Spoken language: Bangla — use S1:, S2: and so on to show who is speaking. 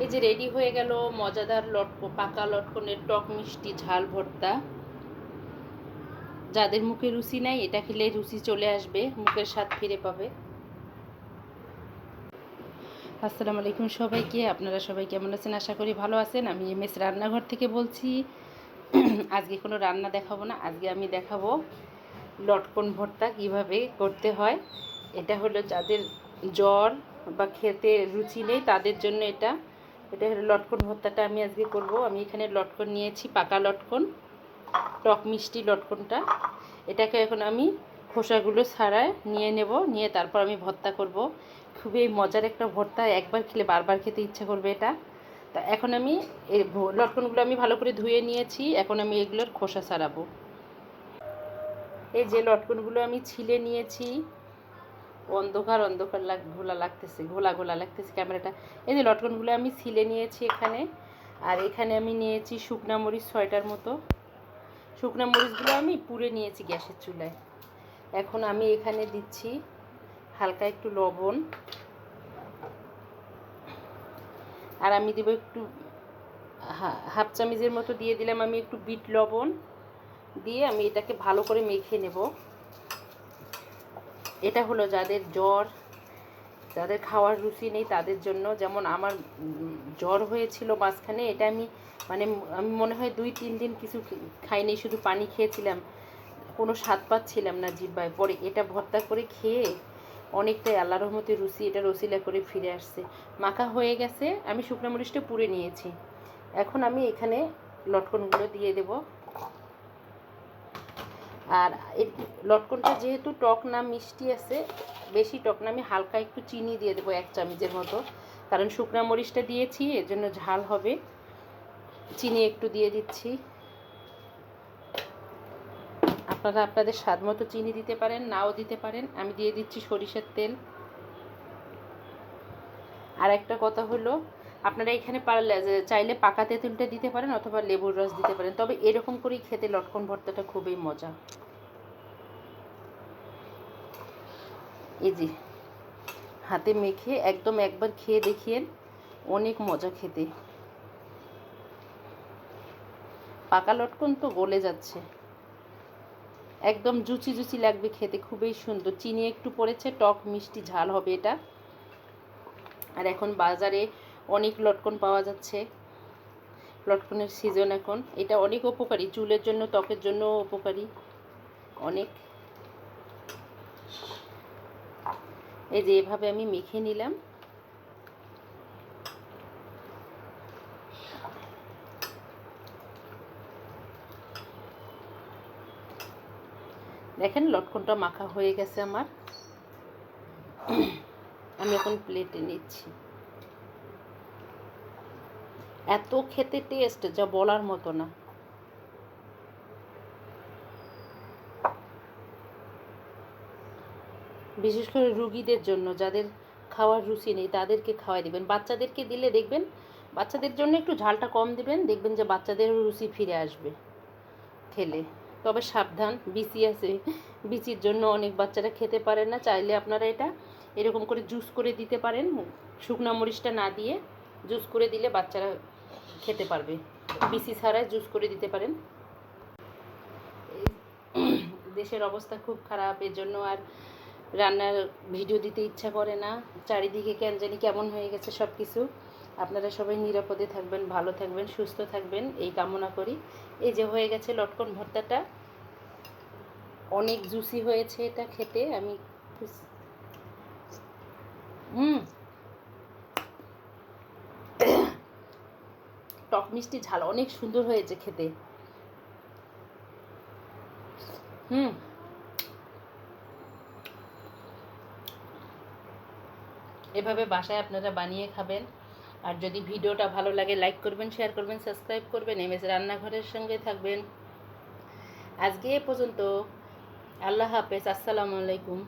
S1: এই যে রেডি হয়ে গেল মজাদার পাকা লটকনের টক মিষ্টি ঝাল ভর্তা। যাদের মুখে রুচি নাই এটা খেলে রুচি চলে আসবে, মুখের স্বাদ ফিরে পাবে। আসসালামু আলাইকুম সবাইকে, আপনারা সবাই কেমন আছেন? আশা করি ভালো আছেন। আমি এমএস রান্নাঘর থেকে বলছি। আজকে কোনো রান্না দেখাবো না, আজকে আমি দেখাবো লটকন ভর্তা কিভাবে করতে হয়। এটা হলো যাদের জ্বর বা খেতে রুচি নেই তাদের জন্য এটা হলো লটকন ভর্তাটা আমি আজকে করব। আমি এখানে লটকন নিয়েছি, পাকা লটকন, টক মিষ্টি লটকনটা। এটাকে এখন আমি খোসাগুলো ছাড়ায় নিয়ে নেব, নিয়ে তারপর আমি ভর্তা করব। খুবই মজার একটা ভর্তা, একবার খেলে বারবার খেতে ইচ্ছা করবে এটা। তা এখন আমি এই লটকনগুলো আমি ভালো করে ধুয়ে নিয়েছি, এখন আমি এগুলোর খোসা ছাড়াবো। এই যে লটকনগুলো আমি ছিলে নিয়েছি, অন্ধকার অন্ধকার ঘোলা লাগতেছে, ঘোলা ঘোলা লাগতেছে ক্যামেরাটা। এই যে লটকনগুলো আমি ছিলে নিয়েছি এখানে। আর এখানে আমি নিয়েছি শুকনা মরিচ 6টার মতো। শুকনা মরিচগুলো আমি পুড়ে নিয়েছি গ্যাসের চুলায়। এখন আমি এখানে দিচ্ছি হালকা একটু লবণ, আর আমি দেবো একটু হাফ চামচের মতো দিয়ে দিলাম আমি একটু বিট লবণ, দিয়ে আমি এটাকে ভালো করে মেখে নেব। এটা হলো যাদের জ্বর, যাদের খাওয়ার রুচি নেই তাদের জন্য। যেমন আমার জ্বর হয়েছিল মাঝখানে, এটা আমি আমি মনে হয় 2-3 দিন কিছু খাইনি, শুধু পানি খেয়েছিলাম, কোনো স্বাদ পাচ্ছিলাম না জিহ্বায়। পরে এটা ভর্তা করে খেয়ে অনেকটাই আল্লাহর রহমতে রুচি এটা রসিলা করে ফিরে আসছে। মাখা হয়ে গেছে, আমি শুকনো মরিচটা পুড়ে নিয়েছি। এখন আমি এখানে লটকনগুলো দিয়ে দেব। আর এই লটকনটা যেহেতু টক না মিষ্টি আছে, বেশি টক না, আমি হালকা একটু চিনি দিয়ে দেবো 1 চামচের মতো, কারণ শুকনো মরিচটা দিয়েছি এর জন্য ঝাল হবে। চিনি একটু দিয়ে দিচ্ছি, আপনারা আপনাদের স্বাদ মতো চিনি দিতে পারেন, নাও দিতে পারেন। আমি দিয়ে দিচ্ছি সরিষার তেল। আর একটা কথা হলো, আপনারা এখানে চাইলে পাকা তেঁতুলটা দিতে পারেন অথবা লেবুর রস দিতে পারেন, তবে এরকম করেই খেতে লটকন ভর্তাটা খুবই মজা। এই যে হাতে মেখে একদম একবার খেয়ে দেখিয়েন, অনেক মজা খেতে। পাকা লটকন তো গলে যাচ্ছে, একদম জুচি জুচি লাগবে খেতে, খুবই সুন্দর। চিনি একটু পড়েছে, টক মিষ্টি ঝাল হবে এটা। আর এখন বাজারে অনেক লটকন পাওয়া যাচ্ছে, লটকনের সিজন এখন। এটা অনেক উপকারী, চুলের জন্য, ত্বকের জন্য উপকারী অনেক। এই যে এভাবে আমি মেখে নিলাম। দেখেন লটকনটা মাখা হয়ে গেছে আমার। আমি এখন প্লেটে নিচ্ছি। এত খেতে টেস্ট যা বলার মতো না। বিশেষ করে রুগীদের জন্য, যাদের খাওয়ার রুচি নেই তাদেরকে খাওয়াই দেবেন। বাচ্চাদেরকে দিলে দেখবেন, বাচ্চাদের জন্য একটু ঝালটা কম দেবেন, দেখবেন যে বাচ্চাদেরও রুচি ফিরে আসবে খেলে। তবে সাবধান, বিচি আছে, বিচির জন্য অনেক বাচ্চারা খেতে পারে না। চাইলে আপনারা এটা এরকম করে জুস করে দিতে পারেন, শুকনো মরিচটা না দিয়ে জুস করে দিলে বাচ্চারা খেতে পারবে। বিচি ছাড়াই জুস করে দিতে পারেন। দেশের অবস্থা খুব খারাপ, এর জন্য আর রান্নার ভিডিও দিতে ইচ্ছা করে না। চারিদিকে কেন জানি কেমন হয়ে গেছে সব কিছু। আপনারা সবাই নিরাপদে থাকবেন, ভালো থাকবেন, সুস্থ থাকবেন, এই কামনা করি। এই যে হয়ে গেছে লটকন ভর্তাটা, অনেক জুসি হয়েছে এটা খেতে। আমি টক মিষ্টি ঝাল অনেক সুন্দর হয়েছে খেতে। এভাবে বাসায় আপনারা বানিয়ে খাবেন। আর যদি ভিডিওটা ভালো লাগে লাইক করবেন, শেয়ার করবেন, সাবস্ক্রাইব করবেন, এমএস রান্নাঘরের সঙ্গে থাকবেন। আজকে এ পর্যন্ত। আল্লাহ হাফেজ, আসসালামু আলাইকুম।